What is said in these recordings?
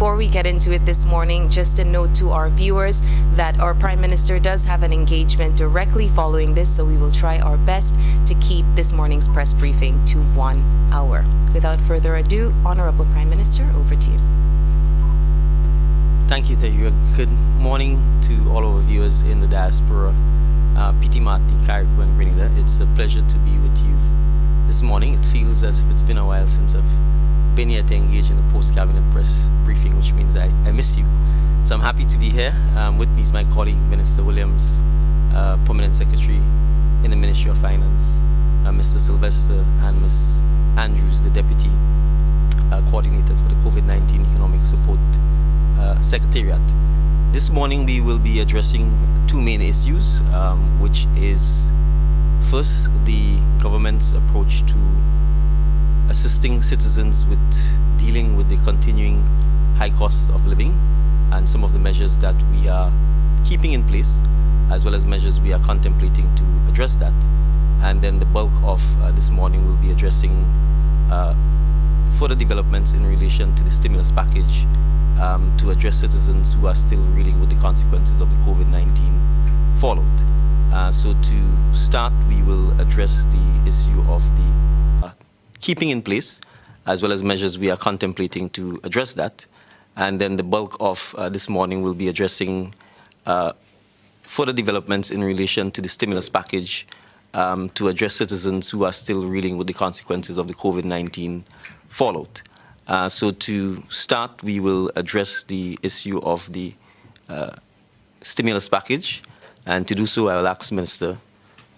before we get into it this morning, just a note to our viewers that our Prime Minister does have an engagement directly following this, so we will try our best to keep this morning's press briefing to 1 hour. Without further ado, Honorable Prime Minister, over to you. Thank you, Terry. Good morning to all our viewers in the diaspora, Piti Marti, Carrick, and Grenada. It's a pleasure to be with you this morning. It feels as if it's been a while since I've been here to engage in a post-cabinet press briefing, which means I missed you. So I'm happy to be here. With me is my colleague, Minister Williams, Permanent Secretary in the Ministry of Finance, Mr. Sylvester, and Ms. Andrews, the Deputy Coordinator for the COVID-19 Economic Support Secretariat. This morning we will be addressing two main issues, which is first, the government's approach to assisting citizens with dealing with the continuing high costs of living and some of the measures that we are keeping in place, as well as measures we are contemplating to address that. And then the bulk of this morning will be addressing further developments in relation to the stimulus package to address citizens who are still reeling with the consequences of the COVID-19 fallout. So to start, we will address the issue of the keeping in place, as well as measures we are contemplating to address that. And then the bulk of this morning will be addressing further developments in relation to the stimulus package to address citizens who are still reeling with the consequences of the COVID-19 fallout. So to start, we will address the issue of the stimulus package. And to do so, I will ask Minister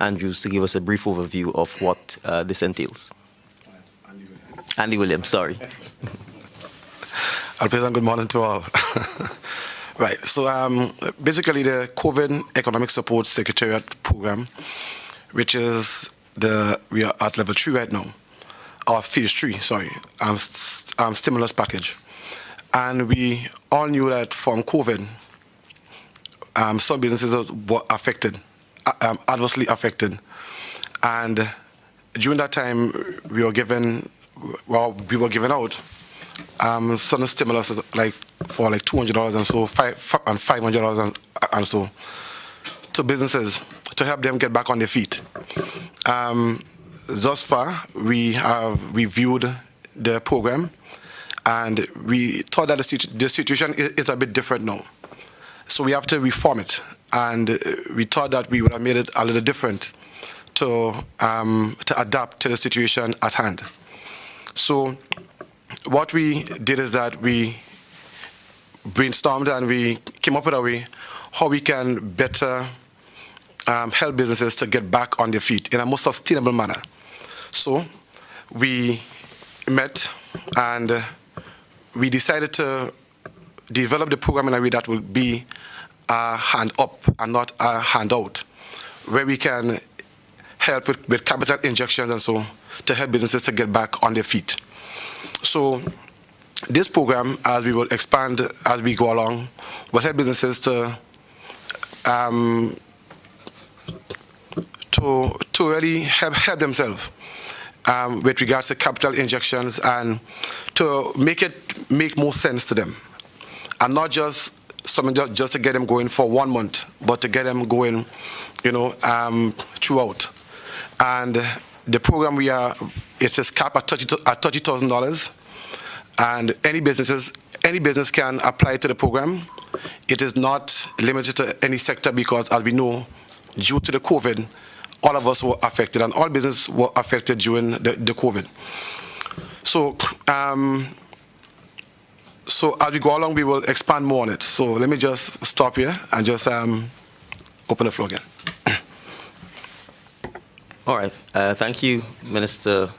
Andrews to give us a brief overview of what this entails. Andy Williams, sorry. Good morning to all. Right, so basically the COVID Economic Support Secretariat Program, which is we are at level 3 right now, or phase 3, sorry, stimulus package. And we all knew that from COVID, some businesses were affected, adversely affected. And during that time, we were given out some stimulus like for like $200 and so, and $500 and so, to businesses to help them get back on their feet. Thus far, we have reviewed the program, and we thought that the situation is a bit different now. So we have to reform it, and we thought that we would have made it a little different to adapt to the situation at hand. So what we did is that we brainstormed and we came up with a way how we can better help businesses to get back on their feet in a more sustainable manner. So we met and we decided to develop the program in a way that will be a hand up and not a handout, where we can help with capital injections and so to help businesses to get back on their feet. So this program, as we will expand as we go along, will help businesses to really help themselves with regards to capital injections, and to make more sense to them, and not just something just to get them going for 1 month, but to get them going, throughout. And the program it is capped at $30,000, and any business can apply to the program. It is not limited to any sector, because as we know, due to the COVID, all of us were affected, and all businesses were affected during the COVID. So, so as we go along, we will expand more on it. So let me just stop here and just open the floor again. All right. Thank you, Minister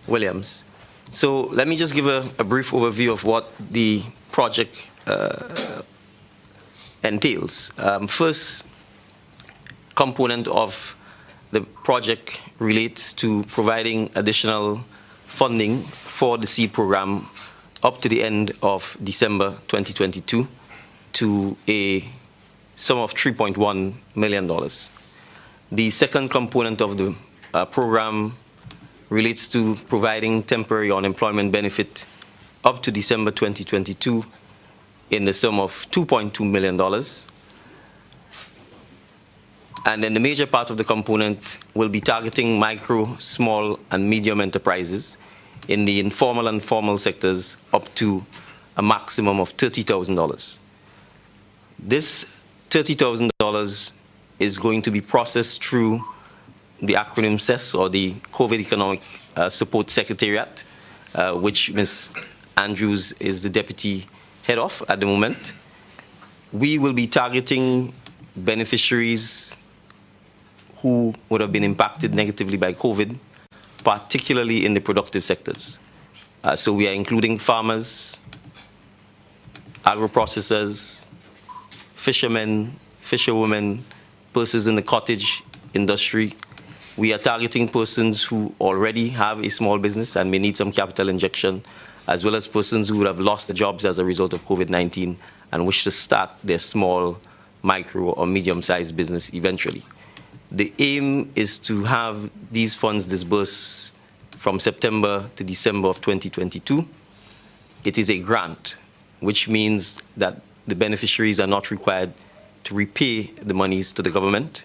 Williams. So let me just give a brief overview of what the project entails. First component of the project relates to providing additional funding for the SEED program up to the end of December 2022 to a sum of $3.1 million. The second component of the program relates to providing temporary unemployment benefit up to December 2022 in the sum of $2.2 million. And then the major part of the component will be targeting micro, small, and medium enterprises in the informal and formal sectors up to a maximum of $30,000. This $30,000 is going to be processed through the acronym CESS, or the COVID Economic Support Secretariat, which Ms. Andrews is the deputy head of at the moment. We will be targeting beneficiaries who would have been impacted negatively by COVID, particularly in the productive sectors. So we are including farmers, agro-processors, fishermen, fisherwomen, persons in the cottage industry. We are targeting persons who already have a small business and may need some capital injection, as well as persons who would have lost their jobs as a result of COVID-19 and wish to start their small, micro, or medium-sized business eventually. The aim is to have these funds disbursed from September to December of 2022. It is a grant, which means that the beneficiaries are not required to repay the monies to the government.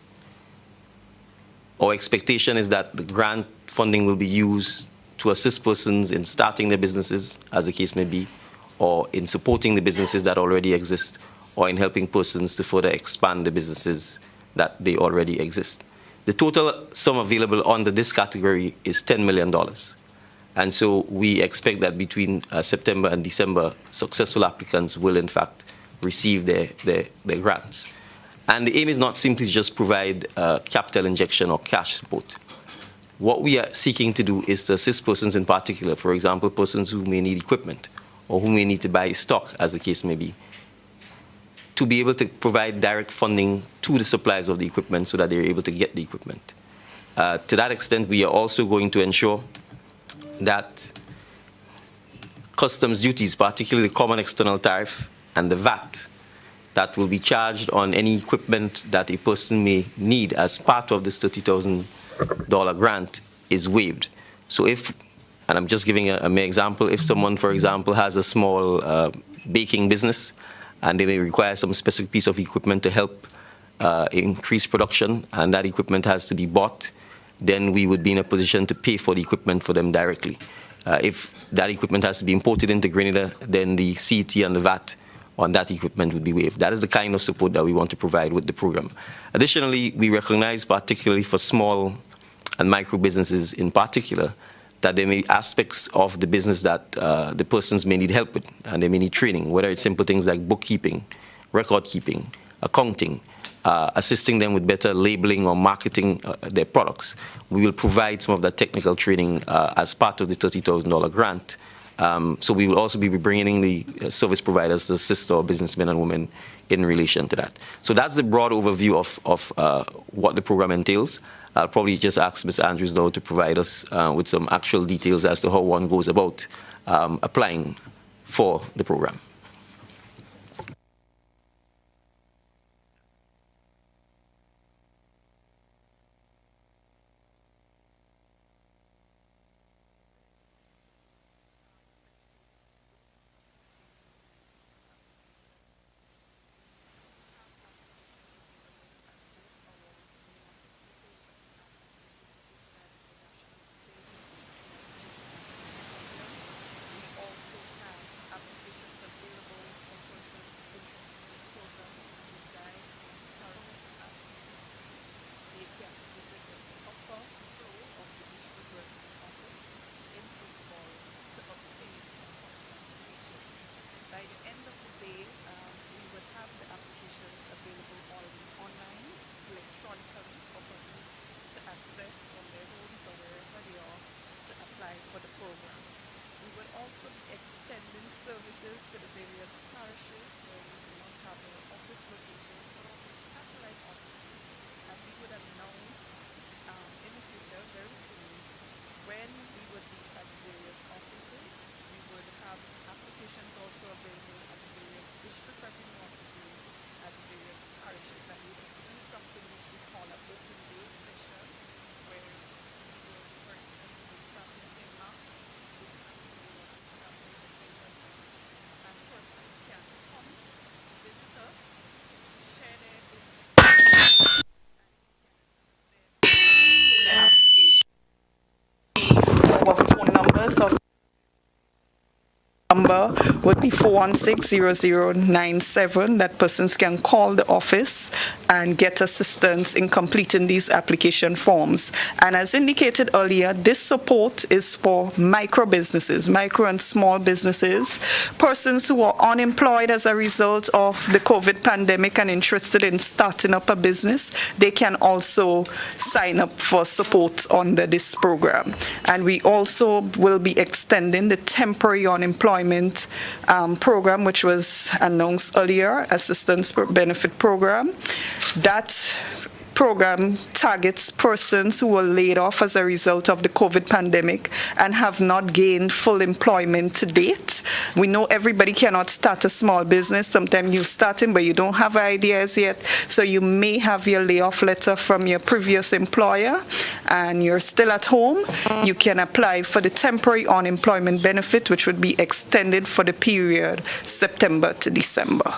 Our expectation is that the grant funding will be used to assist persons in starting their businesses, as the case may be, or in supporting the businesses that already exist, or in helping persons to further expand the businesses that they already exist. The total sum available under this category is $10 million. And so we expect that between September and December, successful applicants will in fact receive their grants. And the aim is not simply to just provide capital injection or cash support. What we are seeking to do is to assist persons in particular, for example, persons who may need equipment or who may need to buy stock, as the case may be, to be able to provide direct funding to the suppliers of the equipment so that they're able to get the equipment. To that extent, we are also going to ensure that customs duties, particularly the common external tariff and the VAT, that will be charged on any equipment that a person may need as part of this $30,000 grant, is waived. So if, and I'm just giving a mere example, if someone, for example, has a small baking business and they may require some specific piece of equipment to help increase production, and that equipment has to be bought, then we would be in a position to pay for the equipment for them directly. If that equipment has to be imported into Grenada, then the CET and the VAT on that equipment would be waived. That is the kind of support that we want to provide with the program. Additionally, we recognize, particularly for small and micro businesses in particular, that there may be aspects of the business that the persons may need help with, and they may need training, whether it's simple things like bookkeeping, record keeping, accounting, assisting them with better labeling or marketing their products. We will provide some of that technical training as part of the $30,000 grant. So we will also be bringing the service providers to assist our businessmen and women in relation to that. So that's the broad overview of what the program entails. I'll probably just ask Ms. Andrews now to provide us with some actual details as to how one goes about applying for the program. numbers of number would be 416-0097 that persons can call the office and get assistance in completing these application forms. And as indicated earlier, this support is for micro businesses, micro and small businesses, persons who are unemployed as a result of the COVID pandemic and interested in starting up a business. They can also sign up for support under this program. And we also will be extending the temporary unemployment program, which was announced earlier, assistance benefit program. That program targets persons who were laid off as a result of the COVID pandemic and have not gained full employment to date. We know everybody cannot start a small business. Sometimes you're starting, but you don't have ideas yet. So you may have your layoff letter from your previous employer and you're still at home. You can apply for the temporary unemployment benefit, which would be extended for the period September to December.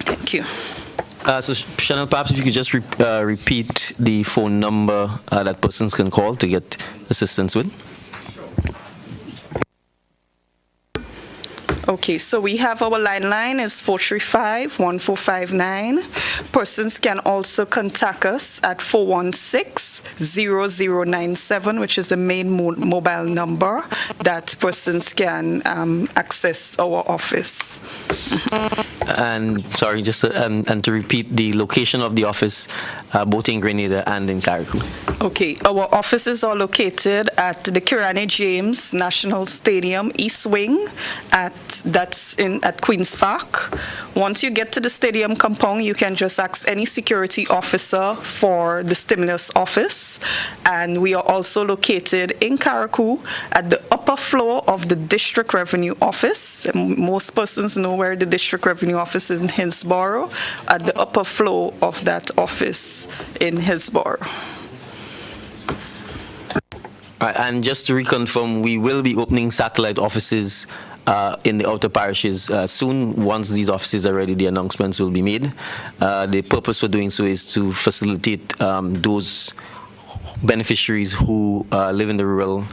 Thank you. So, Chinnel, perhaps if you could just repeat the phone number that persons can call to get assistance with. Okay, so we have our line is 435-1459. Persons can also contact us at 416-0097, which is the main mobile number that persons can access our office. And sorry, just and to repeat the location of the office, both in Grenada and in Carriacou. Okay, our offices are located at the Kirani James National Stadium East Wing at Queen's Park. Once you get to the stadium compound, you can just ask any security officer for the stimulus office. And we are also located in Carriacou at the upper floor of the District Revenue Office. And most persons know where the District Revenue Office is in Hillsborough, at the upper floor of that office in Hillsborough. Right, and just to reconfirm, we will be opening satellite offices in the outer parishes soon. Once these offices are ready, the announcements will be made. The purpose for doing so is to facilitate those beneficiaries who live in the rural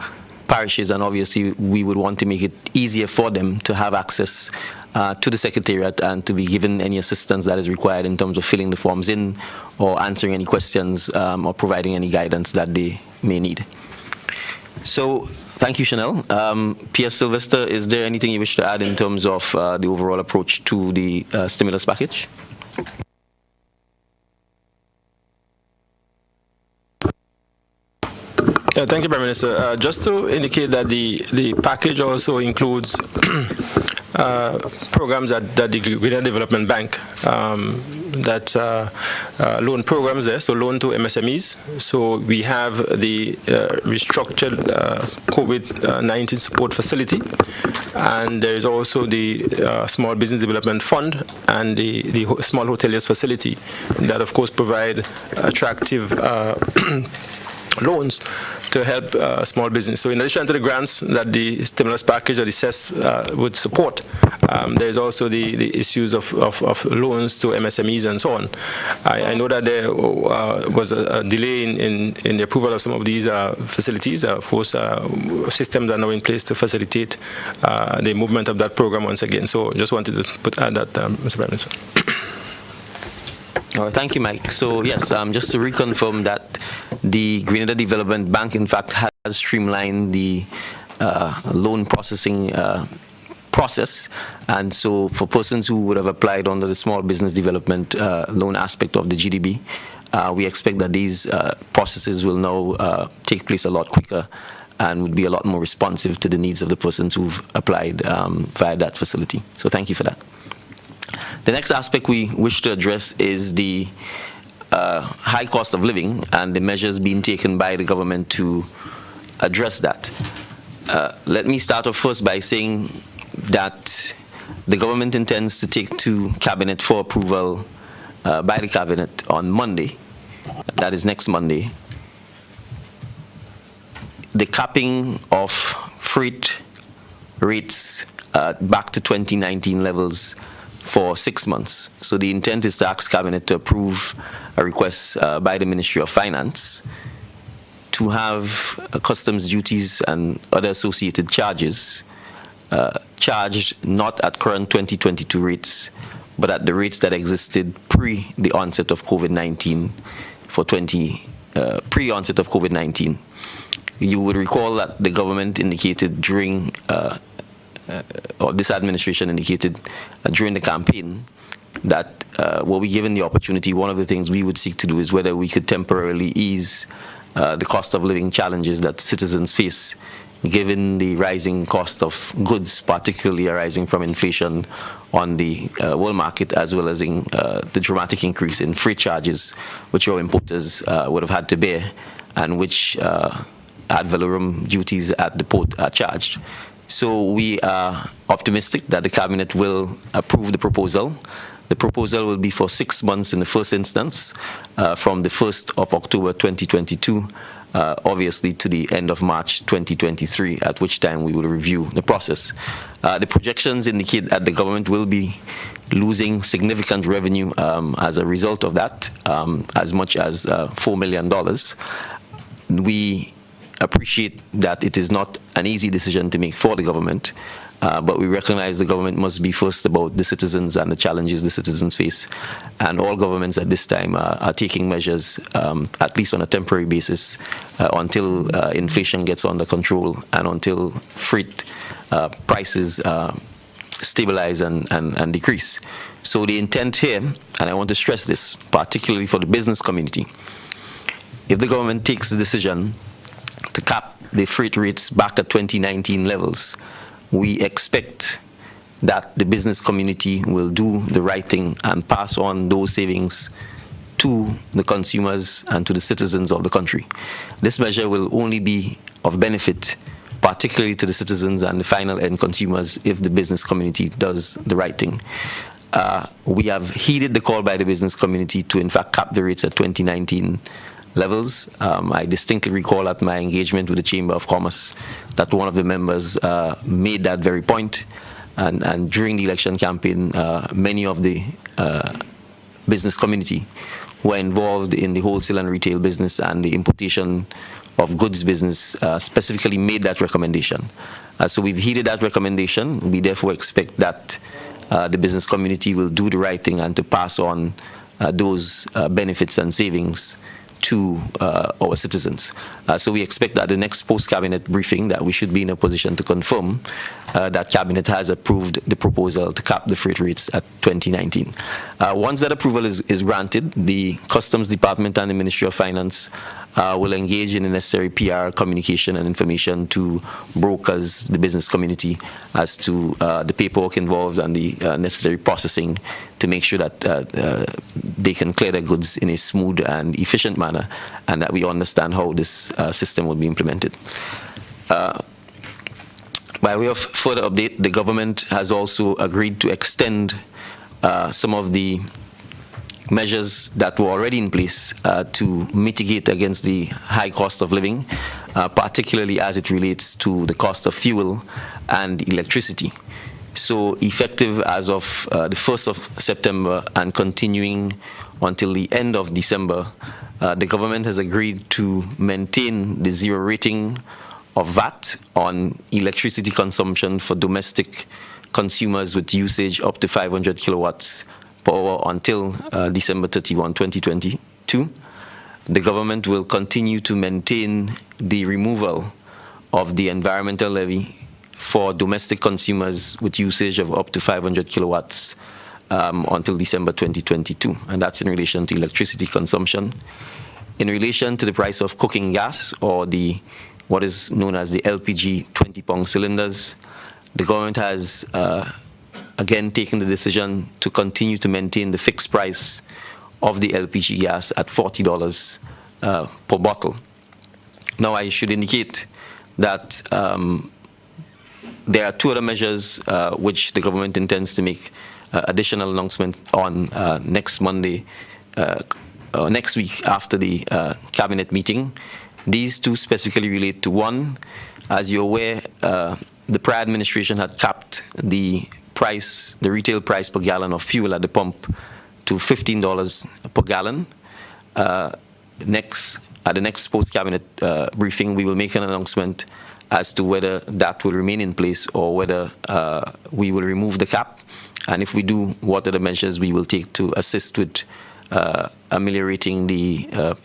parishes, and obviously we would want to make it easier for them to have access to the Secretariat and to be given any assistance that is required in terms of filling the forms in or answering any questions or providing any guidance that they may need. So, thank you, Chinnel. P.S. Sylvester, is there anything you wish to add in terms of the overall approach to the stimulus package? Thank you, Prime Minister. Just to indicate that the package also includes programs at the Grenada Development Bank, loan programs there, so loan to MSMEs. So we have the restructured COVID-19 support facility, and there is also the Small Business Development Fund and the Small Hoteliers Facility that, of course, provide attractive loans to help small business. So in addition to the grants that the stimulus package or the CESS would support, there's also the issues of loans to MSMEs and so on. I know that there was a delay in the approval of some of these facilities. Of course, systems are now in place to facilitate the movement of that program once again. So just wanted to add that, Mr. Prime Minister. All right, thank you, Mike. So yes, just to reconfirm that the Grenada Development Bank, in fact, has streamlined the loan processing process, and so for persons who would have applied under the small business development loan aspect of the GDB, we expect that these processes will now take place a lot quicker and would be a lot more responsive to the needs of the persons who've applied via that facility. So thank you for that. The next aspect we wish to address is the high cost of living and the measures being taken by the government to address that. Let me start off first by saying that the government intends to take to Cabinet for approval by the Cabinet on Monday, that is next Monday, the capping of freight rates back to 2019 levels for 6 months. So the intent is to ask Cabinet to approve a request by the Ministry of Finance to have customs duties and other associated charges charged not at current 2022 rates, but at the rates that existed pre the onset of COVID-19 pre-onset of COVID-19. You would recall that the government indicated during, or this administration indicated during the campaign that were we given the opportunity, one of the things we would seek to do is whether we could temporarily ease the cost of living challenges that citizens face, given the rising cost of goods, particularly arising from inflation on the world market, as well as in the dramatic increase in freight charges, which our importers would have had to bear, and which ad valorem duties at the port are charged. So we are optimistic that the Cabinet will approve the proposal. The proposal will be for 6 months in the first instance, from the 1st of October 2022, obviously to the end of March 2023, at which time we will review the process. The projections indicate that the government will be losing significant revenue as a result of that, as much as $4 million. We appreciate that it is not an easy decision to make for the government, but we recognize the government must be first about the citizens and the challenges the citizens face. And all governments at this time are taking measures, at least on a temporary basis, until inflation gets under control and until freight prices stabilize and decrease. So the intent here, and I want to stress this, particularly for the business community, if the government takes the decision to cap the freight rates back at 2019 levels, we expect that the business community will do the right thing and pass on those savings to the consumers and to the citizens of the country. This measure will only be of benefit, particularly to the citizens and the final end consumers, if the business community does the right thing. We have heeded the call by the business community to, in fact, cap the rates at 2019 levels. I distinctly recall at my engagement with the Chamber of Commerce that one of the members made that very point. And during the election campaign, many of the business community were involved in the wholesale and retail business and the importation of goods business specifically made that recommendation. So we've heeded that recommendation. We therefore expect that the business community will do the right thing and to pass on those benefits and savings to our citizens. So we expect that the next post-cabinet briefing that we should be in a position to confirm that cabinet has approved the proposal to cap the freight rates at 2019. Once that approval is granted, the Customs Department and the Ministry of Finance will engage in the necessary PR communication and information to brokers, the business community, as to the paperwork involved and the necessary processing to make sure that they can clear their goods in a smooth and efficient manner, and that we understand how this system will be implemented. By way of further update, the government has also agreed to extend some of the measures that were already in place to mitigate against the high cost of living, particularly as it relates to the cost of fuel and electricity. So effective as of the 1st of September and continuing until the end of December, the government has agreed to maintain the zero rating of VAT on electricity consumption for domestic consumers with usage up to 500 kilowatts per hour until December 31, 2022. The government will continue to maintain the removal of the environmental levy for domestic consumers with usage of up to 500 kilowatts until December 2022, and that's in relation to electricity consumption. In relation to the price of cooking gas, or what is known as the LPG 20-pound cylinders, the government has again taken the decision to continue to maintain the fixed price of the LPG gas at $40 per bottle. Now, I should indicate that there are two other measures which the government intends to make additional announcement on next Monday, next week after the cabinet meeting. These two specifically relate to: one, as you're aware, the prior administration had capped the retail price per gallon of fuel at the pump to $15 per gallon. Next, at the next post-cabinet briefing, we will make an announcement as to whether that will remain in place or whether we will remove the cap. And if we do, what are the measures we will take to assist with ameliorating the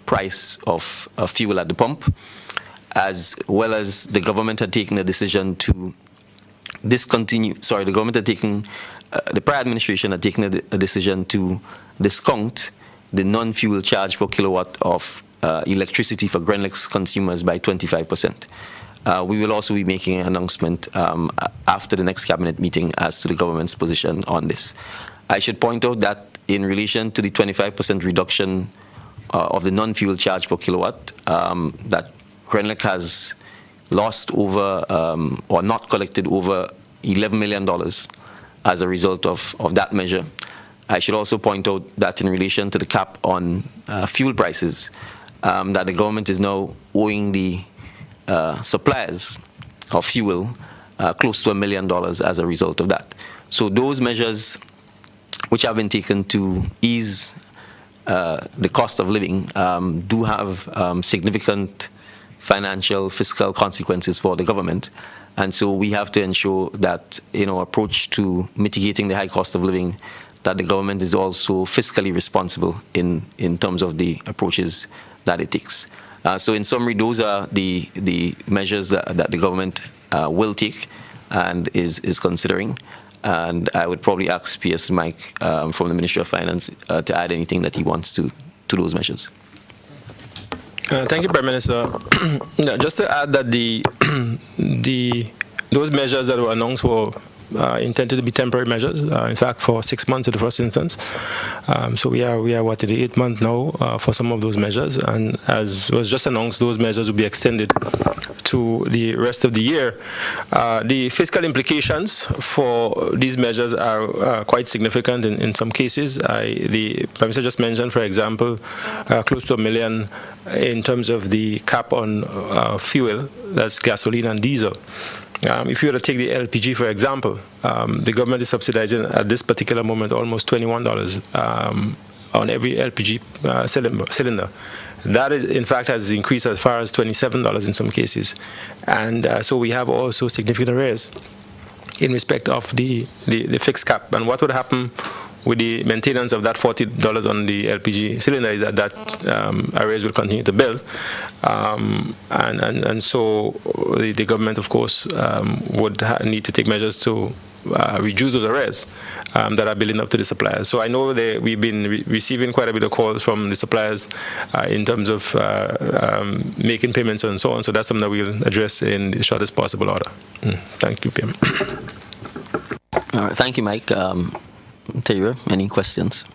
price of fuel at the pump, as well as the government had taken a decision to discontinue, the prior administration had taken a decision to discount the non-fuel charge per kilowatt of electricity for Lennox consumers by 25%. We will also be making an announcement after the next cabinet meeting as to the government's position on this. I should point out that in relation to the 25% reduction of the non-fuel charge per kilowatt, that Lennox has lost over or not collected over $11 million as a result of that measure. I should also point out that in relation to the cap on fuel prices, that the government is now owing the suppliers of fuel close to $1 million as a result of that. So those measures which have been taken to ease the cost of living do have significant financial, fiscal consequences for the government. And so we have to ensure that in our approach to mitigating the high cost of living, that the government is also fiscally responsible in terms of the approaches that it takes. So in summary, those are the measures that the government will take and is considering. And I would probably ask PS Mike from the Ministry of Finance to add anything that he wants to those measures. Thank you, Prime Minister. Just to add that those measures that were announced were intended to be temporary measures, in fact, for 6 months in the first instance. So we are what, in the 8th month now for some of those measures. And as was just announced, those measures will be extended to the rest of the year. The fiscal implications for these measures are quite significant in some cases. The Prime Minister just mentioned, for example, close to $1 million in terms of the cap on fuel, that's gasoline and diesel. If you were to take the LPG, for example, the government is subsidizing at this particular moment almost $21 on every LPG cylinder. That, is, in fact, has increased as far as $27 in some cases. And so we have also significant arrears in respect of the fixed cap. And what would happen with the maintenance of that $40 on the LPG cylinder is that arrears will continue to build. And so the government, of course, would need to take measures to reduce those arrears that are building up to the suppliers. So I know we've been receiving quite a bit of calls from the suppliers in terms of making payments and so on. So that's something that we'll address in the shortest possible order. Thank you, PM. All right, thank you, Mike. Taylor, any questions?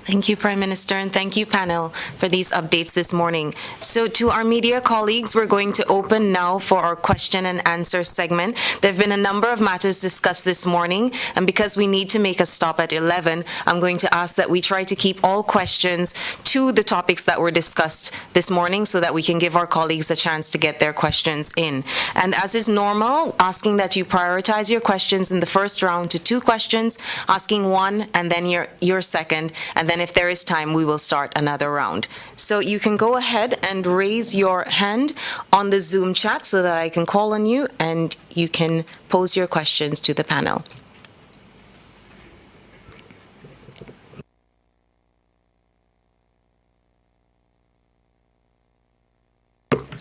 Thank you, Prime Minister, and thank you, panel, for these updates this morning. So to our media colleagues, we're going to open now for our question and answer segment. There have been a number of matters discussed this morning, and because we need to make a stop at 11, I'm going to ask that we try to keep all questions to the topics that were discussed this morning so that we can give our colleagues a chance to get their questions in. And as is normal, asking that you prioritize your questions in the first round to 2 questions, asking 1 and then your second, and then if there is time, we will start another round. So you can go ahead and raise your hand on the Zoom chat so that I can call on you and you can pose your questions to the panel.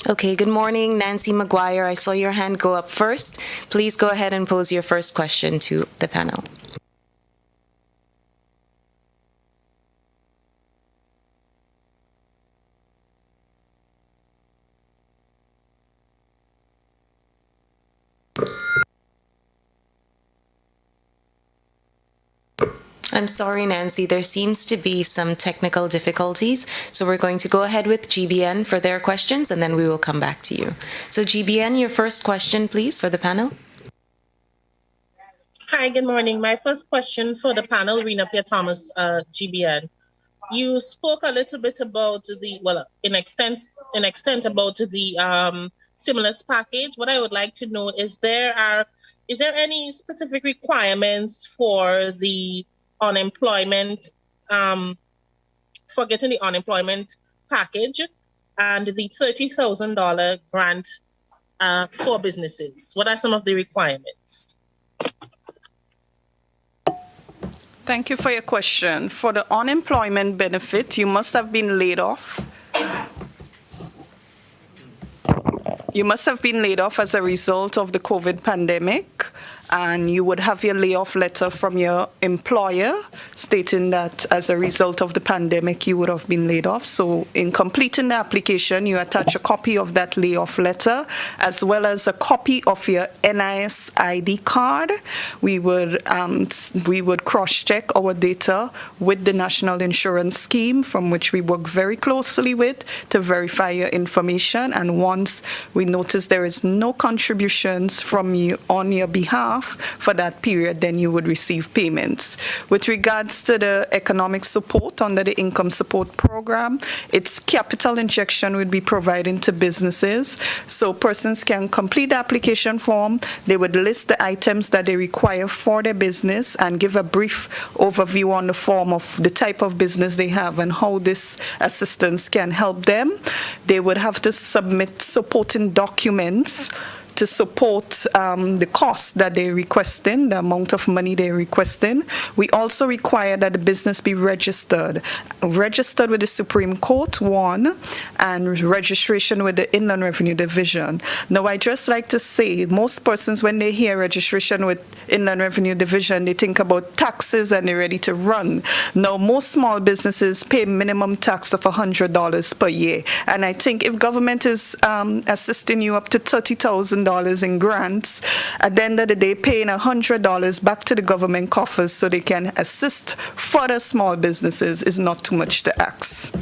Okay, good morning, Nancy McGuire. I saw your hand go up first. Please go ahead and pose your first question to the panel. I'm sorry, Nancy, there seems to be some technical difficulties, so we're going to go ahead with GBN for their questions, and then we will come back to you. So GBN, your first question, please, for the panel. Hi, good morning. My first question for the panel, Rena Pierre Thomas, GBN. You spoke a little bit about in extent about the stimulus package. What I would like to know is there any specific requirements for the unemployment, for getting the unemployment package and the $30,000 grant for businesses? What are some of the requirements? Thank you for your question. For the unemployment benefit, you must have been laid off. You must have been laid off as a result of the COVID pandemic, and you would have your layoff letter from your employer stating that as a result of the pandemic, you would have been laid off. So in completing the application, you attach a copy of that layoff letter, as well as a copy of your NIS ID card. We would cross-check our data with the National Insurance Scheme, from which we work very closely with to verify your information. And once we notice there is no contributions from you on your behalf for that period, then you would receive payments. With regards to the economic support under the income support program, its capital injection would be providing to businesses. So persons can complete the application form. They would list the items that they require for their business and give a brief overview on the form of the type of business they have and how this assistance can help them. They would have to submit supporting documents to support the cost that they're requesting, the amount of money they're requesting. We also require that the business be registered with the Supreme Court, one, and registration with the Inland Revenue Division. Now, I just like to say, most persons, when they hear registration with Inland Revenue Division, they think about taxes and they're ready to run. Now, most small businesses pay minimum tax of $100 per year. And I think if government is assisting you up to $30,000 in grants, at the end of the day, paying $100 back to the government coffers so they can assist further small businesses is not too much to ask.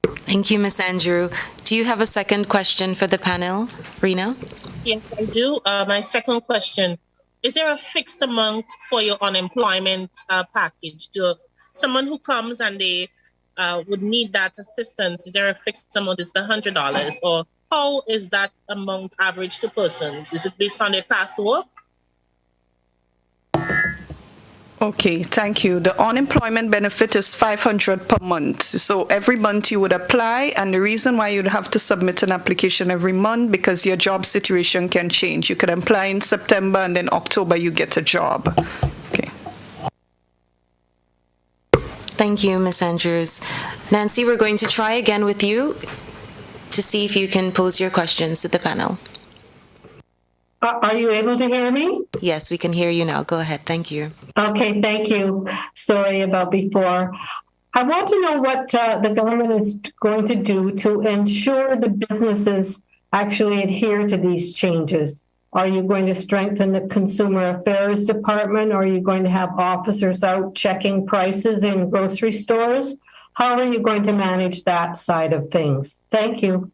Thank you, Ms. Andrew. Do you have a second question for the panel, Rena? Yes, I do. My second question, is there a fixed amount for your unemployment package? To someone who comes and they would need that assistance, is there a fixed amount? Is it $100? Or how is that amount averaged to persons? Is it based on their past work? Okay, thank you. The unemployment benefit is $500 per month. So every month you would apply, and the reason why you'd have to submit an application every month, because your job situation can change. You could apply in September and then October you get a job. Okay. Thank you, Ms. Andrews. Nancy, we're going to try again with you to see if you can pose your questions to the panel. Are you able to hear me? Yes, we can hear you now. Go ahead. Thank you. Okay, thank you. Sorry about before. I want to know what the government is going to do to ensure the businesses actually adhere to these changes. Are you going to strengthen the Consumer Affairs Department? Or are you going to have officers out checking prices in grocery stores? How are you going to manage that side of things? Thank you.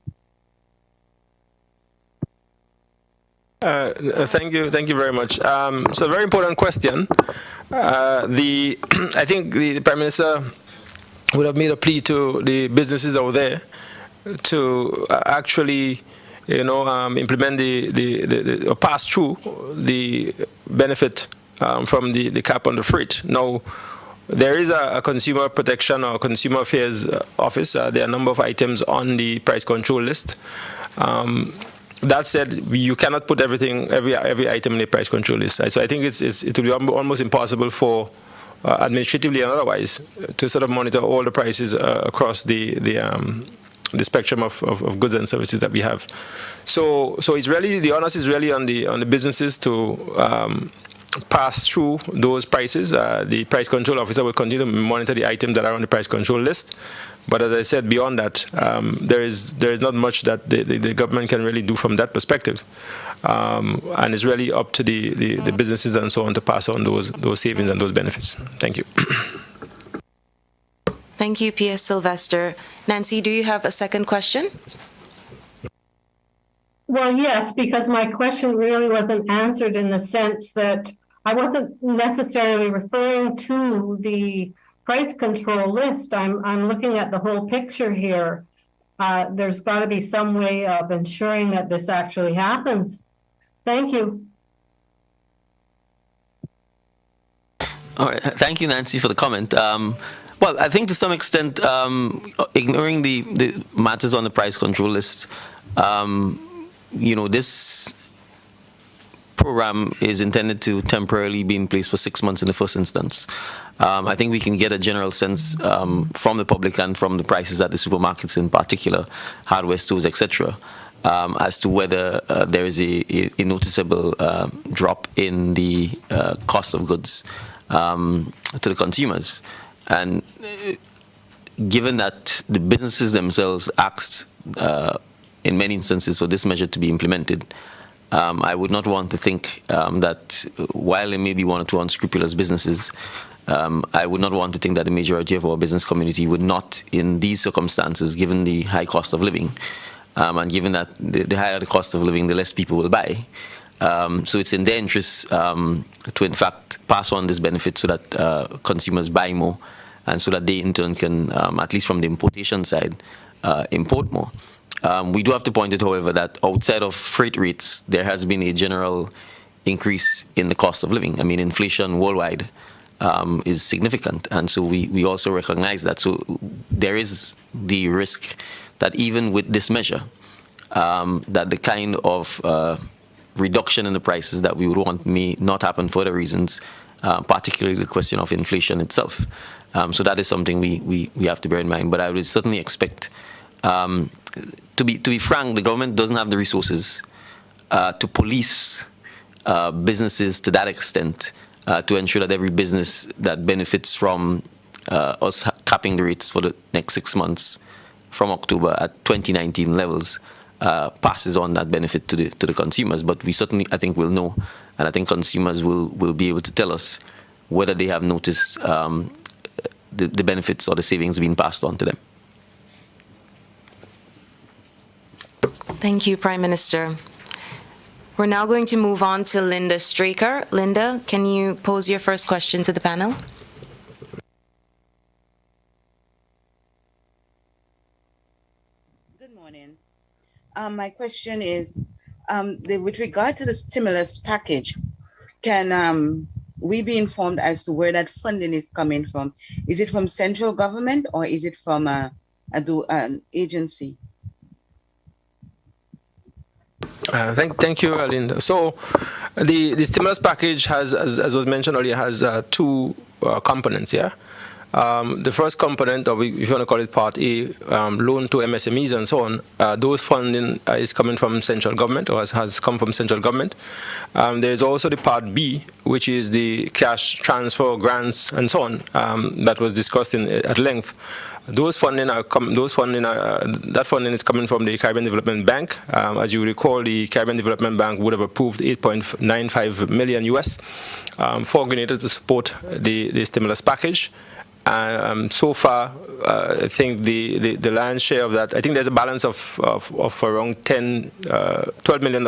Thank you very much. So a very important question. I think the Prime Minister would have made a plea to the businesses out there to actually, implement or pass through the benefit from the cap on the freight. Now, there is a consumer protection or consumer affairs office. There are a number of items on the price control list. That said, you cannot put every item in the price control list. So I think it will be almost impossible for administratively and otherwise to sort of monitor all the prices across the spectrum of goods and services that we have. So it's really, the onus is really on the businesses to pass through those prices. The price control officer will continue to monitor the items that are on the price control list. But as I said, beyond that, there is not much that the government can really do from that perspective. And it's really up to the businesses and so on to pass on those savings and those benefits. Thank you. Thank you, P.S. Sylvester. Nancy, do you have a second question? Well, yes, because my question really wasn't answered in the sense that I wasn't necessarily referring to the price control list. I'm looking at the whole picture here. There's got to be some way of ensuring that this actually happens. Thank you. All right. Thank you, Nancy, for the comment. Well, I think to some extent, ignoring the matters on the price control list, this program is intended to temporarily be in place for 6 months in the first instance. I think we can get a general sense from the public and from the prices at the supermarkets in particular, hardware stores, etc., as to whether there is a noticeable drop in the cost of goods to the consumers. And given that the businesses themselves asked in many instances for this measure to be implemented, I would not want to think that while there may be one or two unscrupulous businesses, I would not want to think that the majority of our business community would not, in these circumstances, given the high cost of living, and given that the higher the cost of living, the less people will buy. So it's in their interest to, in fact, pass on this benefit so that consumers buy more, and so that they, in turn, can, at least from the importation side, import more. We do have to point out, however, that outside of freight rates, there has been a general increase in the cost of living. I mean, inflation worldwide is significant, and so we also recognize that. So there is the risk that even with this measure, that the kind of reduction in the prices that we would want may not happen for other reasons, particularly the question of inflation itself. So that is something we have to bear in mind. But I would certainly expect, to be frank, the government doesn't have the resources to police businesses to that extent, to ensure that every business that benefits from us capping the rates for the next 6 months from October at 2019 levels passes on that benefit to the consumers. But we certainly, I think, will know, and I think consumers will be able to tell us whether they have noticed the benefits or the savings being passed on to them. Thank you, Prime Minister. We're now going to move on to Linda Straker. Linda, can you pose your first question to the panel? Good morning. My question is, with regard to the stimulus package, can we be informed as to where that funding is coming from? Is it from central government or is it from an agency? Thank you, Linda. So the stimulus package has, as was mentioned earlier, has two components, yeah? The first component, or if you want to call it Part A, loan to MSMEs and so on, those funding is coming from central government, or has come from central government. There's also the Part B, which is the cash transfer, grants, and so on, that was discussed at length. That funding is coming from the Caribbean Development Bank. As you recall, the Caribbean Development Bank would have approved $8.95 million US for Grenada to support the stimulus package. So far, I think the lion's share of that, I think there's a balance of around $12 million,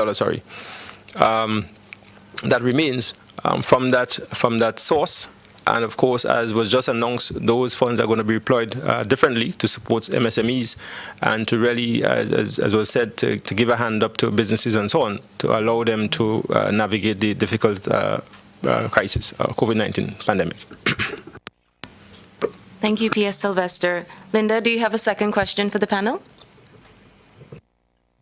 that remains from that source. And of course, as was just announced, those funds are going to be deployed differently to support MSMEs and to really, as was said, to give a hand up to businesses and so on, to allow them to navigate the difficult crisis, COVID-19 pandemic. Thank you, P.S. Sylvester. Linda, do you have a second question for the panel?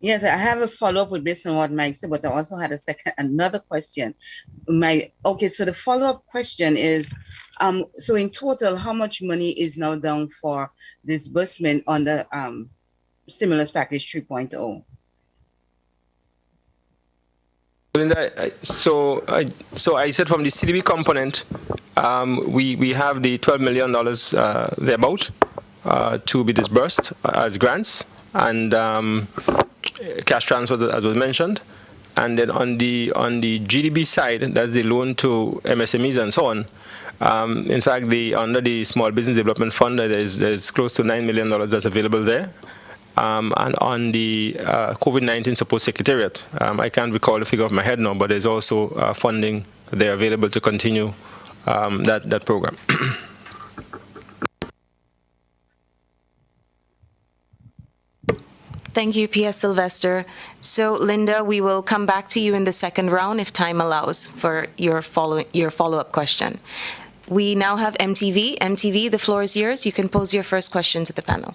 Yes, I have a follow-up with based on what Mike said, but I also had another question. So the follow-up question is, so in total, how much money is now down for disbursement on the stimulus package 3.0? Linda, so I said from the CDB component, we have the $12 million thereabout to be disbursed as grants and cash transfers, as was mentioned. And then on the GDB side, that's the loan to MSMEs and so on. In fact, under the Small Business Development Fund, there's close to $9 million that's available there. And on the COVID-19 Support Secretariat, I can't recall the figure off my head now, but there's also funding there available to continue that program. Thank you, P.S. Sylvester. So, Linda, we will come back to you in the second round if time allows for your follow-up question. We now have MTV. MTV, the floor is yours. You can pose your first question to the panel.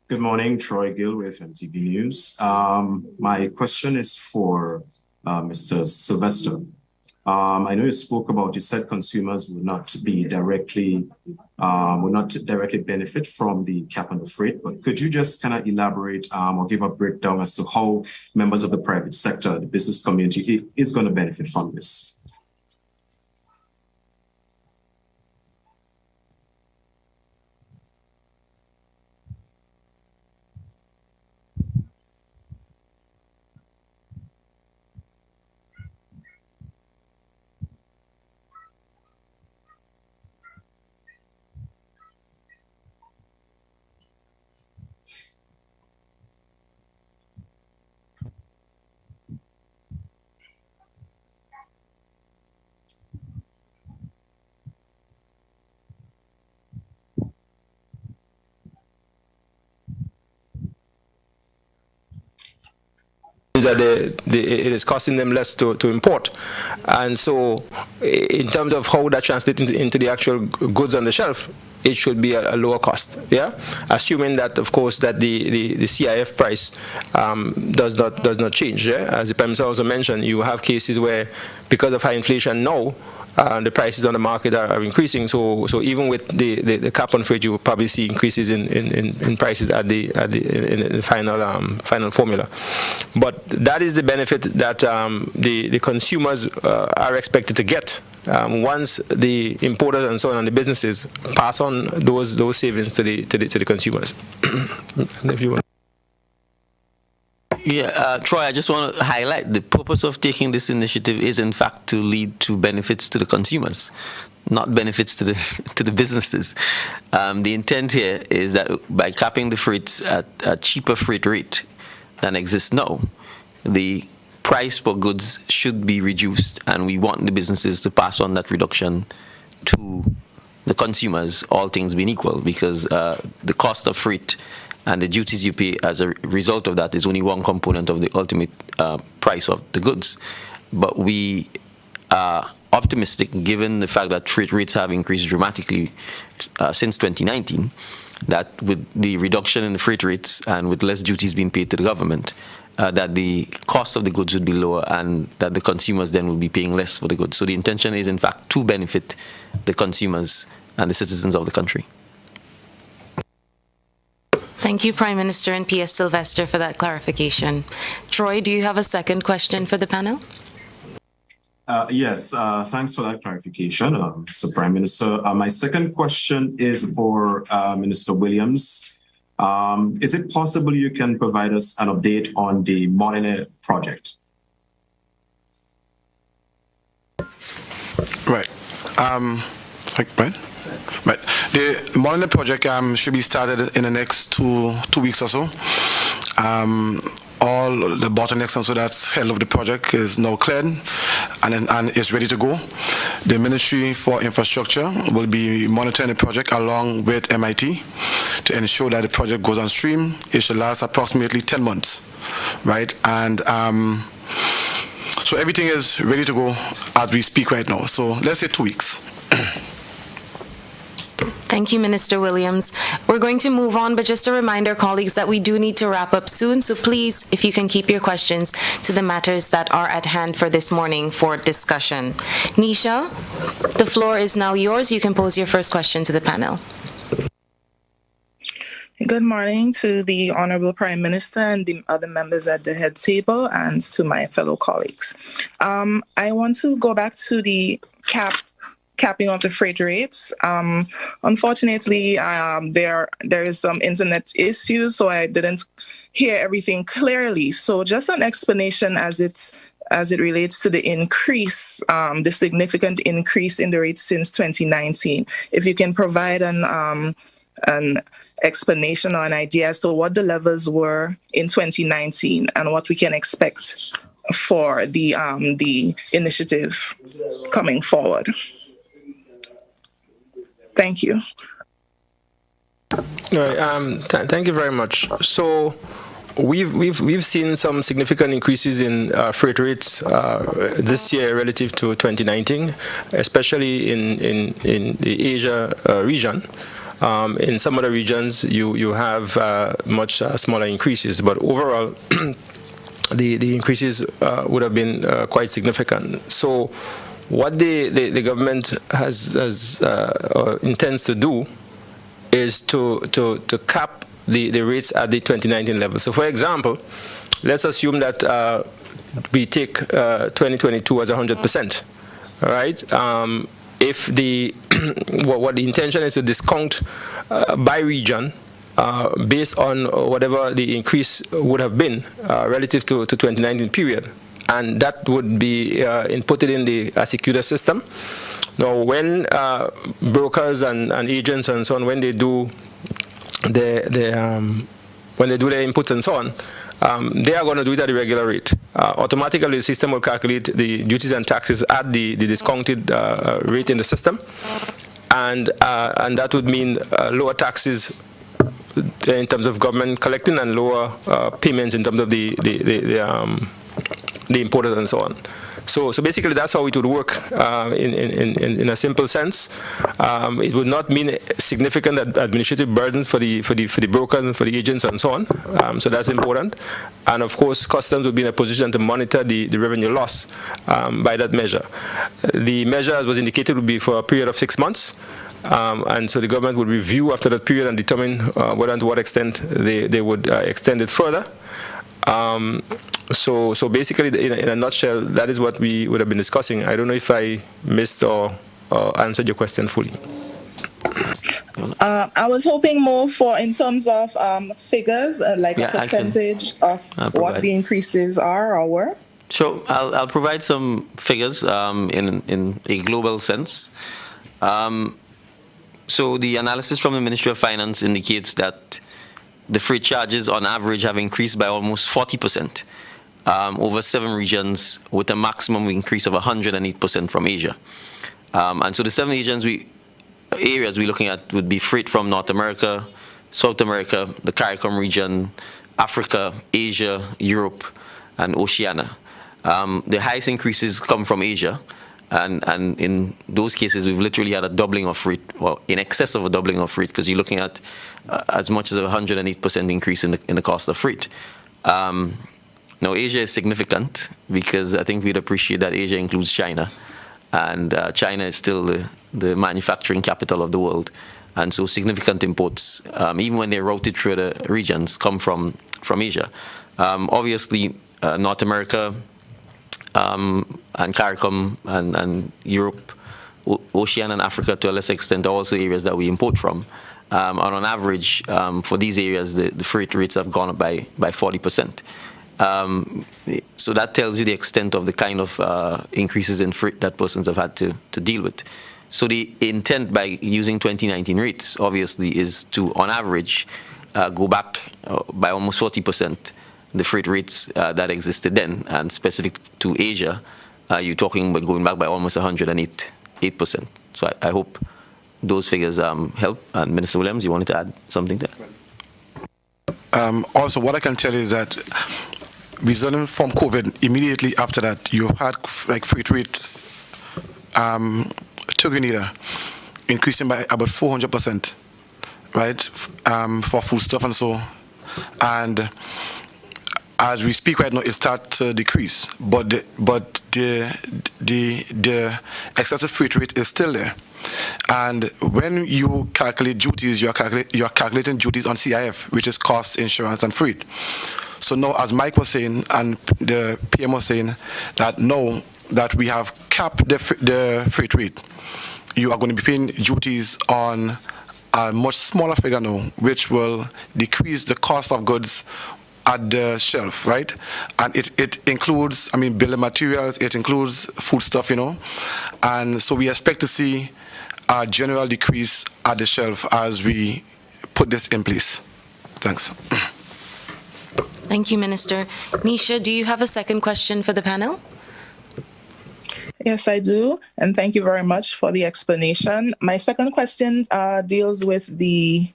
Good morning, Troy Gill with MTV News. My question is for Mr. Sylvester. I know you spoke about, you said consumers will not directly benefit from the cap on the freight, but could you just kind of elaborate or give a breakdown as to how members of the private sector, the business community is going to benefit from this? That it is costing them less to import. And so in terms of how that translates into the actual goods on the shelf, it should be a lower cost, yeah? Assuming that, of course, that the CIF price does not change, yeah? As the Prime Minister also mentioned, you have cases where, because of high inflation now, the prices on the market are increasing. So even with the cap on freight, you will probably see increases in prices in the final formula. But that is the benefit that the consumers are expected to get once the importers and so on and the businesses pass on those savings to the consumers. If you want. Yeah, Troy, I just want to highlight the purpose of taking this initiative is, in fact, to lead to benefits to the consumers, not benefits to the businesses. The intent here is that by capping the freights at a cheaper freight rate than exists now, the price per goods should be reduced, and we want the businesses to pass on that reduction to the consumers, all things being equal, because the cost of freight and the duties you pay as a result of that is only one component of the ultimate price of the goods. But we are optimistic, given the fact that freight rates have increased dramatically since 2019, that with the reduction in the freight rates and with less duties being paid to the government, that the cost of the goods would be lower and that the consumers then will be paying less for the goods. So the intention is, in fact, to benefit the consumers and the citizens of the country. Thank you, Prime Minister and PS Sylvester, for that clarification. Troy, do you have a second question for the panel? Yes, thanks for that clarification, Mr. Prime Minister. My second question is for Minister Williams. Is it possible you can provide us an update on the Moline project? Right. Right. The Moline project should be started in the next two weeks or so. All the bottlenecks and so that's held up the project is now cleared and is ready to go. The Ministry for Infrastructure will be monitoring the project along with MIT to ensure that the project goes on stream. It should last approximately 10 months, right? And so everything is ready to go as we speak right now. So let's say 2 weeks. Thank you, Minister Williams. We're going to move on, but just a reminder, colleagues, that we do need to wrap up soon. So please, if you can keep your questions to the matters that are at hand for this morning for discussion. Nisha, the floor is now yours. You can pose your first question to the panel. Good morning to the Honorable Prime Minister and the other members at the head table and to my fellow colleagues. I want to go back to the capping of the freight rates. Unfortunately, there is some internet issues, so I didn't hear everything clearly. So just an explanation as it relates to the increase, the significant increase in the rates since 2019. If you can provide an explanation or an idea as to what the levels were in 2019 and what we can expect for the initiative coming forward. Thank you. All right, thank you very much. So We've seen some significant increases in freight rates this year relative to 2019, especially in the Asia region. In some other regions, you have much smaller increases, but overall, the increases would have been quite significant. So, what the government has intends to do is to cap the rates at the 2019 level. So, for example, let's assume that we take 2022 as 100%. All right. If the what the intention is to discount by region based on whatever the increase would have been relative to 2019 period, and that would be inputted in the Asicuda system. Now, when brokers and agents and so on, when they do their inputs and so on, they are going to do it at the regular rate. Automatically, the system will calculate the duties and taxes at the discounted rate in the system, and that would mean lower taxes in terms of government collecting and lower payments in terms of the importers and so on. So basically, that's how it would work in a simple sense. It would not mean significant administrative burdens for the brokers and for the agents and so on. So that's important. And of course, customs would be in a position to monitor the revenue loss by that measure. The measure, as was indicated, would be for a period of 6 months. And so the government would review after that period and determine whether and to what extent they would extend it further. So basically, in a nutshell, that is what we would have been discussing. I don't know if I missed or answered your question fully. I was hoping more for in terms of figures, like a percentage of what the increases are or were. Sure, I'll provide some figures in a global sense. So the analysis from the Ministry of Finance indicates that the freight charges on average have increased by almost 40% over 7 regions, with a maximum increase of 108% from Asia. And so the 7 areas we're looking at would be freight from North America, South America, the CARICOM region, Africa, Asia, Europe, and Oceania. The highest increases come from Asia. And in those cases, we've literally had a doubling of freight, well, in excess of a doubling of freight, because you're looking at as much as a 108% increase in the cost of freight. Now, Asia is significant because I think we'd appreciate that Asia includes China. And China is still the manufacturing capital of the world. And so significant imports, even when they're routed through the regions, come from Asia. Obviously, North America, and CARICOM and Europe, Oceania and Africa to a lesser extent are also areas that we import from. And on average, for these areas, the freight rates have gone up by 40%. So that tells you the extent of the kind of increases in freight that persons have had to deal with. So the intent by using 2019 rates, obviously, is to, on average, go back by almost 40%. The freight rates that existed then, and specific to Asia, you're talking about going back by almost 108%. So I hope those figures help. And Minister Williams, you wanted to add something there? Also, what I can tell you is that resulting from COVID, immediately after that, you had like freight rate to Grenada increasing by about 400%, right, for foodstuff and so. And as we speak right now, it starts to decrease, but the excessive freight rate is still there. And when you calculate duties, you're calculating duties on CIF, which is cost, insurance, and freight. So now, as Mike was saying, and the PM was saying, that now that we have capped the freight rate, you are going to be paying duties on a much smaller figure now, which will decrease the cost of goods at the shelf, right? And it includes, building materials, it includes foodstuff, and so we expect to see a general decrease at the shelf as we put this in place. Thanks. Thank you, Minister. Nisha, do you have a second question for the panel? Yes, I do. And thank you very much for the explanation. My second question deals with the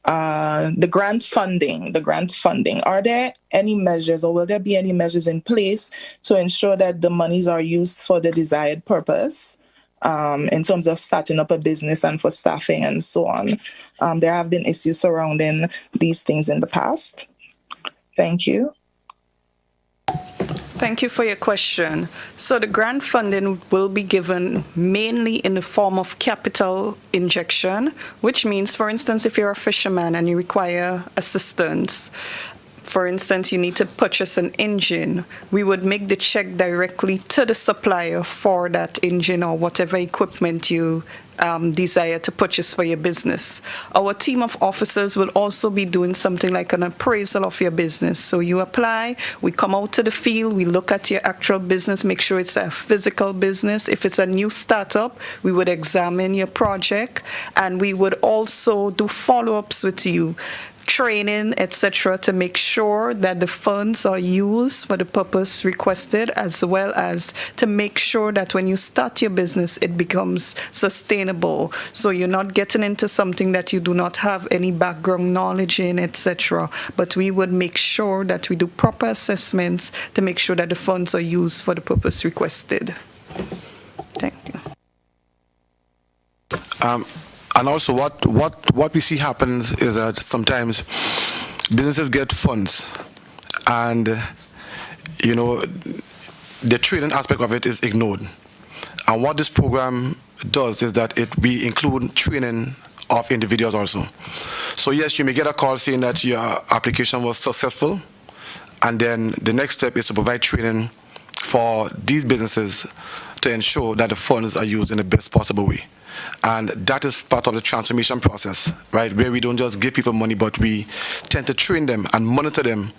the grant funding. Are there any measures, or will there be any measures in place to ensure that the monies are used for the desired purpose, in terms of starting up a business and for staffing and so on? There have been issues surrounding these things in the past. Thank you. Thank you for your question. So the grant funding will be given mainly in the form of capital injection, which means, for instance, if you're a fisherman and you require assistance, for instance, you need to purchase an engine, we would make the check directly to the supplier for that engine or whatever equipment you desire to purchase for your business. Our team of officers will also be doing something like an appraisal of your business. So you apply, we come out to the field, we look at your actual business, make sure it's a physical business. If it's a new startup, we would examine your project, and we would also do follow-ups with you, training, etc., to make sure that the funds are used for the purpose requested, as well as to make sure that when you start your business, it becomes sustainable. So you're not getting into something that you do not have any background knowledge in, etc. But we would make sure that we do proper assessments to make sure that the funds are used for the purpose requested. Thank you. And also, what we see happens is that sometimes businesses get funds, and the training aspect of it is ignored. And what this program does is that we include training of individuals also. So yes, you may get a call saying that your application was successful, and then the next step is to provide training for these businesses to ensure that the funds are used in the best possible way. And that is part of the transformation process, right, where we don't just give people money, but we tend to train them and monitor them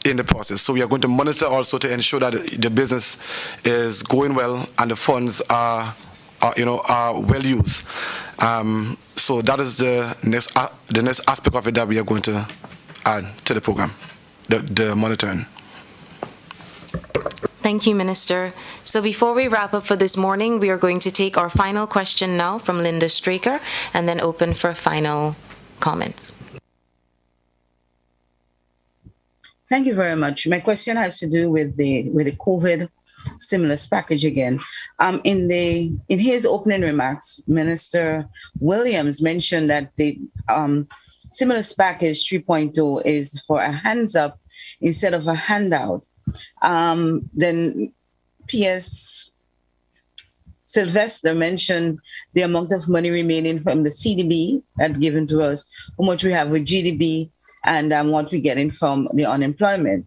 in the process. So we are going to monitor also to ensure that the business is going well and the funds are well used. So that is the next aspect of it that we are going to add to the program, the monitoring. Thank you, Minister. So before we wrap up for this morning, we are going to take our final question now from Linda Straker and then open for final comments. Thank you very much. My question has to do with the COVID stimulus package again. In his opening remarks, Minister Williams mentioned that the stimulus package 3.0 is for a hands up instead of a handout. Then PS Sylvester mentioned the amount of money remaining from the CDB that's given to us, how much we have with GDB, and what we're getting from the unemployment.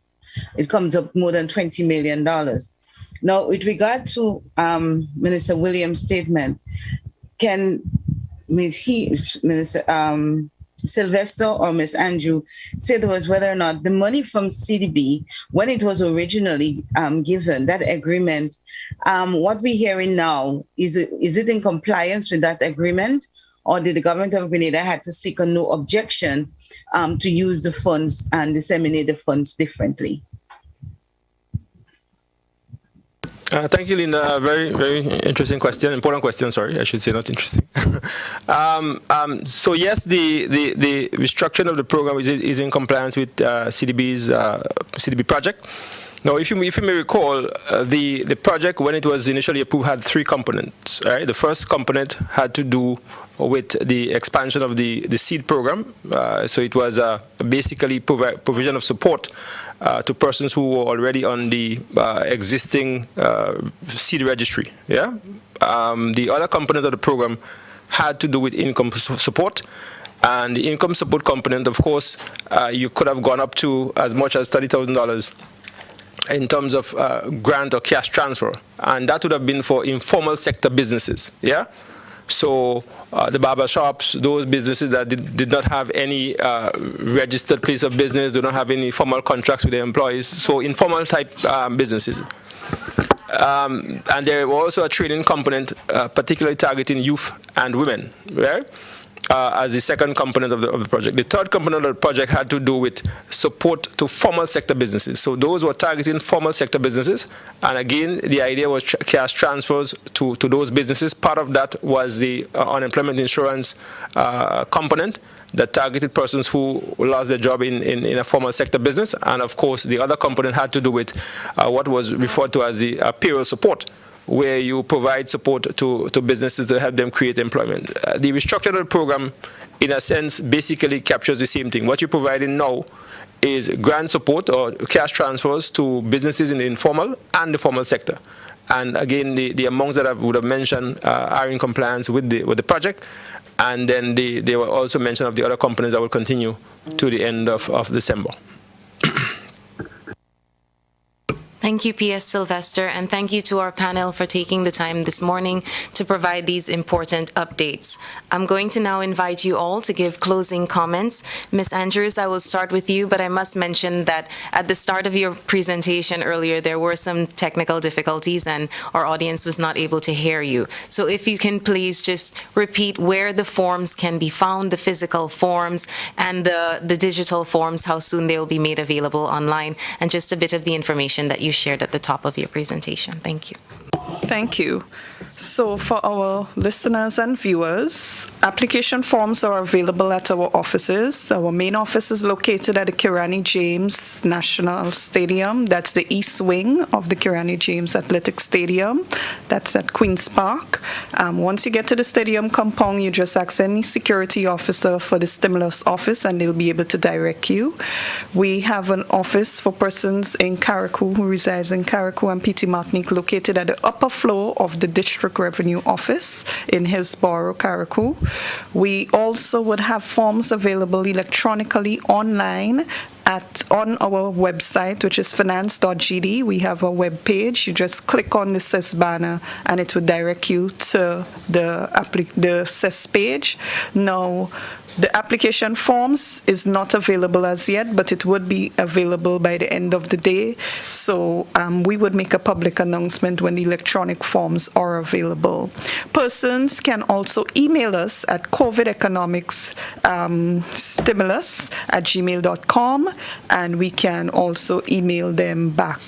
It comes up more than $20 million. Now, with regard to Minister Williams' statement, can Minister Sylvester or Ms. Andrew say to us whether or not the money from CDB, when it was originally given, that agreement, what we're hearing now, is it in compliance with that agreement, or did the government of Grenada had to seek a no objection to use the funds and disseminate the funds differently? Thank you, Linda. Very, very interesting question. Important question, sorry. I should say not interesting. So yes, the restructuring of the program is in compliance with CDB's CDB project. Now, if you may recall, the project, when it was initially approved, had three components. Right? The first component had to do with the expansion of the seed program. So it was basically provision of support to persons who were already on the existing seed registry. Yeah. The other component of the program had to do with income support. And the income support component, of course, you could have gone up to as much as $30,000 in terms of grant or cash transfer. And that would have been for informal sector businesses. Yeah. So the barber shops, those businesses that did not have any registered place of business, do not have any formal contracts with their employees, so informal type businesses. And there was also a training component, particularly targeting youth and women, right? As the second component of the project. The third component of the project had to do with support to formal sector businesses. So those were targeting formal sector businesses. And again, the idea was cash transfers to those businesses. Part of that was the unemployment insurance component. that targeted persons who lost their job in a formal sector business. And of course, the other component had to do with what was referred to as the payroll support, where you provide support to businesses to help them create employment. The restructured program, in a sense, basically captures the same thing. What you're providing now is grant support or cash transfers to businesses in the informal and the formal sector. And again, the amounts that I would have mentioned are in compliance with the project. And then they were also mentioned of the other components that will continue to the end of December. Thank you, PS Sylvester, and thank you to our panel for taking the time this morning to provide these important updates. I'm going to now invite you all to give closing comments. Ms. Andrews, I will start with you, but I must mention that at the start of your presentation earlier, there were some technical difficulties and our audience was not able to hear you. So if you can please just repeat where the forms can be found, the physical forms and the digital forms, how soon they will be made available online, and just a bit of the information that you shared at the top of your presentation. Thank you. Thank you. So for our listeners and viewers, application forms are available at our offices. Our main office is located at the Kirani James National Stadium. That's the east wing of the Kirani James Athletic Stadium. That's at Queen's Park. Once you get to the stadium compound, you just ask any security officer for the stimulus office and they'll be able to direct you. We have an office for persons in Carriacou who resides in Carriacou and Petit Martinique, located at the upper floor of the District Revenue Office in Hillsborough, Carriacou. We also would have forms available electronically online on our website, which is finance.gd. We have a web page. You just click on the CESS banner and it will direct you to the CESS page. Now, the application forms is not available as yet, but it would be available by the end of the day. So we would make a public announcement when the electronic forms are available. Persons can also email us at covideconomicstimulus@gmail.com, and we can also email them back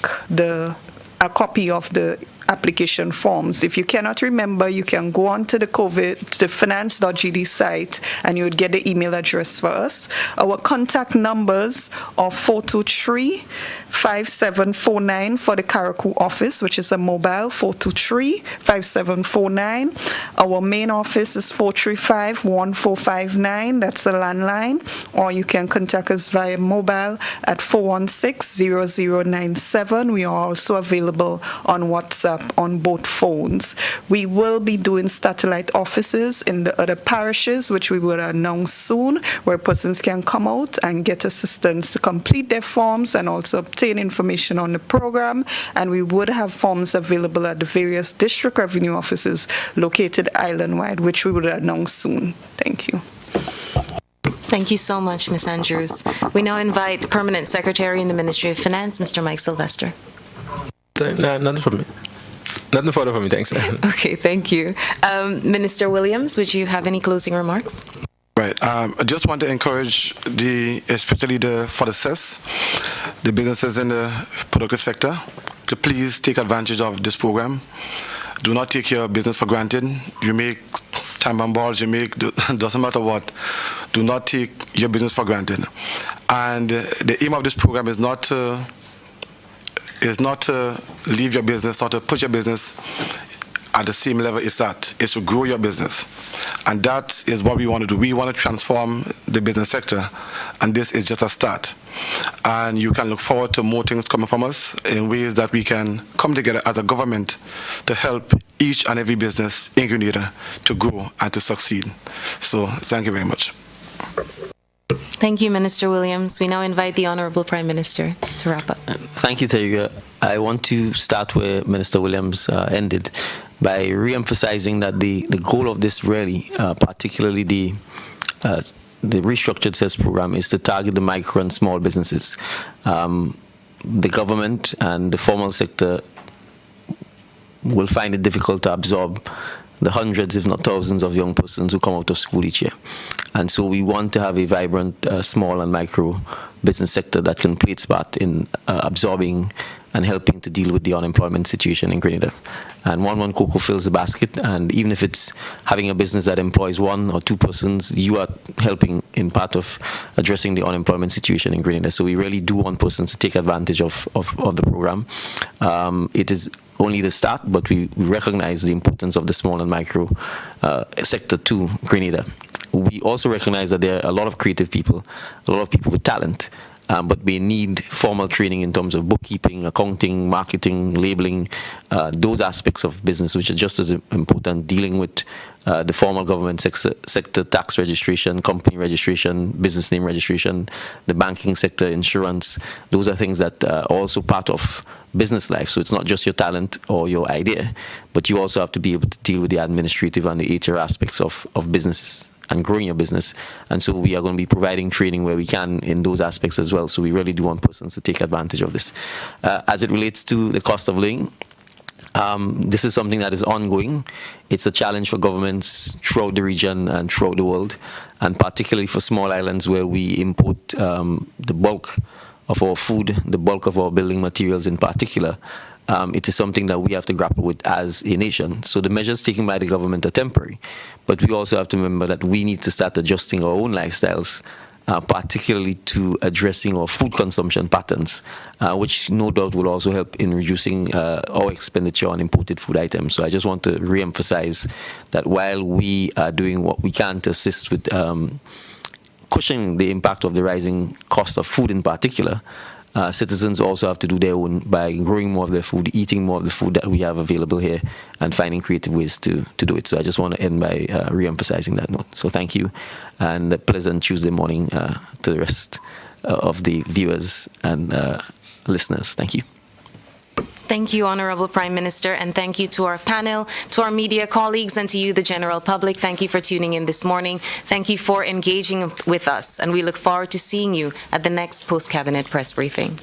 a copy of the application forms. If you cannot remember, you can go on to the finance.gd site and you would get the email address for us. Our contact numbers are 423-5749 for the Carriacou office, which is a mobile, 423-5749. Our main office is 435-1459. That's a landline. Or you can contact us via mobile at 416-0097. We are also available on WhatsApp on both phones. We will be doing satellite offices in the other parishes, which we will announce soon, where persons can come out and get assistance to complete their forms and also obtain information on the program. And we would have forms available at the various district revenue offices located island-wide, which we will announce soon. Thank you. Thank you so much, Ms. Andrews. We now invite Permanent Secretary in the Ministry of Finance, Mr. Mike Sylvester. Nothing for me. Nothing further for me, thanks. Okay, thank you. Minister Williams, would you have any closing remarks? Right. I just want to encourage especially for the CESS, the businesses in the productive sector, to please take advantage of this program. Do not take your business for granted. You make time and balls, doesn't matter what. Do not take your business for granted. And the aim of this program is not to leave your business or to put your business at the same level it's at. It's to grow your business. And that is what we want to do. We want to transform the business sector, and this is just a start. And you can look forward to more things coming from us in ways that we can come together as a government to help each and every business in Grenada to grow and to succeed. So thank you very much. Thank you, Minister Williams. We now invite the Honourable Prime Minister to wrap up. Thank you, Terry. I want to start where Minister Williams ended by re-emphasizing that the goal of this really, particularly the restructured CESS program, is to target the micro and small businesses. The government and the formal sector will find it difficult to absorb the hundreds, if not thousands, of young persons who come out of school each year. And so we want to have a vibrant small and micro business sector that can play its part in absorbing and helping to deal with the unemployment situation in Grenada. And one cocoa fills the basket, and even if it's having a business that employs 1 or 2 persons, you are helping in part of addressing the unemployment situation in Grenada. So we really do want persons to take advantage of the program. It is only the start, but we recognize the importance of the small and micro sector to Grenada. We also recognize that there are a lot of creative people, a lot of people with talent, but we need formal training in terms of bookkeeping, accounting, marketing, labeling, those aspects of business which are just as important, dealing with the formal government sector, tax registration, company registration, business name registration, the banking sector, insurance. Those are things that are also part of business life. So it's not just your talent or your idea, but you also have to be able to deal with the administrative and the HR aspects of businesses and growing your business. And so we are going to be providing training where we can in those aspects as well. So we really do want persons to take advantage of this. As it relates to the cost of living, this is something that is ongoing. It's a challenge for governments throughout the region and throughout the world, and particularly for small islands where we import the bulk of our food, the bulk of our building materials in particular. It is something that we have to grapple with as a nation. So the measures taken by the government are temporary, but we also have to remember that we need to start adjusting our own lifestyles, particularly to addressing our food consumption patterns, which no doubt will also help in reducing our expenditure on imported food items. So I just want to re-emphasize that while we are doing what we can to assist with cushioning the impact of the rising cost of food in particular, citizens also have to do their own by growing more of their food, eating more of the food that we have available here, and finding creative ways to do it. So I just want to end by re-emphasizing that note. So thank you, and a pleasant Tuesday morning to the rest of the viewers and listeners. Thank you. Thank you, Honorable Prime Minister, and thank you to our panel, to our media colleagues, and to you, the general public. Thank you for tuning in this morning. Thank you for engaging with us, and we look forward to seeing you at the next post-cabinet press briefing.